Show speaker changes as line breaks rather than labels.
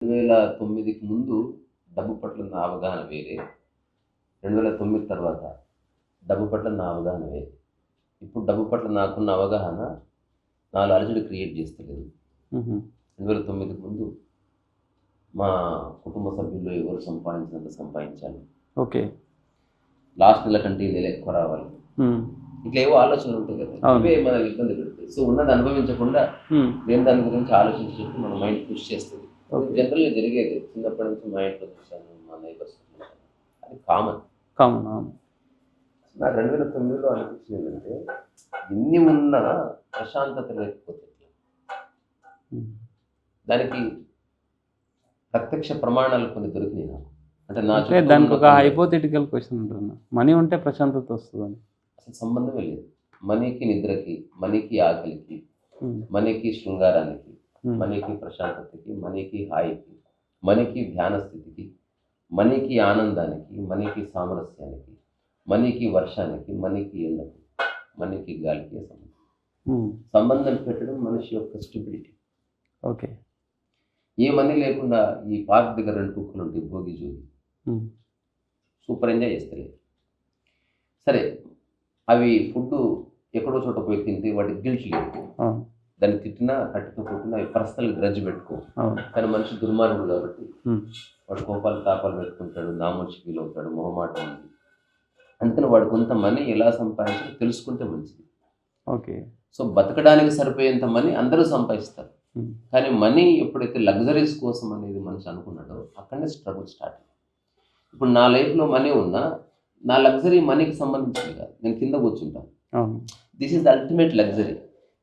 2009కి ముందు డబ్బు పట్ల నా అవగాహన వేరే. 2009 తర్వాత డబ్బు పట్ల నా అవగాహన వేరే. ఇప్పుడు డబ్బు పట్ల నాకున్న అవగాహన నాలో అలజడి క్రియేట్ చేస్తలేదు. 2009కి ముందు మా కుటుంబ సభ్యుల్లో ఎవరు సంపాదించినంత సంపాదించాలి,
ఓకే.
లాస్ట్ నెల కంటే ఈ నెల ఎక్కువ రావాలి, ఇట్లా ఏవో ఆలోచనలు ఉంటాయి కదా, ఇవే మనకి ఇబ్బంది పెడతాయి. సో ఉన్నది అనుభవించకుండా నేను దాని గురించి ఆలోచించేట్టు మన మైండ్ పుష్ చేస్తుంది. జనరల్గా జరిగేది, చిన్నప్పటి నుంచి మా ఇంట్లో చూశాను, మా నైబర్స్ చూశాను, అది కామన్. నాకు 2009లో అనిపించింది ఏంటంటే, ఎన్ని ఉన్నా ప్రశాంతత లేకపోతే దానికి ప్రత్యక్ష ప్రమాణాలు కొన్ని దొరికినాయి నాకు. అంటే
దానికి ఒక హైపోథెటికల్ క్వశ్చన్ ఉంటుంది, మనీ ఉంటే ప్రశాంతత వస్తుందని.
అసలు సంబంధమే లేదు. మనీకి నిద్రకి, మనీకి ఆకలికి, మనీకి శృంగారానికి, మనీకి ప్రశాంతతకి, మనీకి హాయికి, మనీకి ధ్యాన స్థితికి, మనీకి ఆనందానికి, మనీకి సామరస్యానికి, మనీకి వర్షానికి, మనీకి ఎండకు, మనీకి గాలికి సంబంధం పెట్టడం మనిషి యొక్క స్టెబిలిటీ.
ఓకే.
ఏ మనీ లేకుండా ఈ పార్క్ దగ్గర 2 కుక్కలు ఉంటాయి, భోగి జోగి, సూపర్ ఎంజాయ్ చేస్తాయి. సరే, అవి ఫుడ్ ఎక్కడో చోట పోయి తింటే వాటికి గిల్ట్ లేదు. దాన్ని తిట్టినా కట్టితో కొట్టినా అవి పర్సనల్ గ్రడ్జ్ పెట్టుకో. కానీ మనిషి దుర్మార్గుడు కాబట్టి వాడు కోపాలు తాపాలు పెట్టుకుంటాడు, నామోచి ఫీల్ అవుతాడు, మొహమాటం ఉంది. అందుకని వాడు కొంత మనీ ఎలా సంపాదించాలో తెలుసుకుంటే మంచిది.
ఓకే.
సో బతకడానికి సరిపోయేంత మనీ అందరూ సంపాదిస్తారు, కానీ మనీ ఎప్పుడైతే లగ్జరీస్ కోసం అనేది మనిషి అనుకున్నాడో అక్కడనే స్ట్రగుల్ స్టార్ట్. ఇప్పుడు నా లైఫ్లో మనీ ఉన్నా నా లగ్జరీ మనీకి సంబంధించింది కాదు, నేను కింద కూర్చుంటాను. This is the ultimate luxury.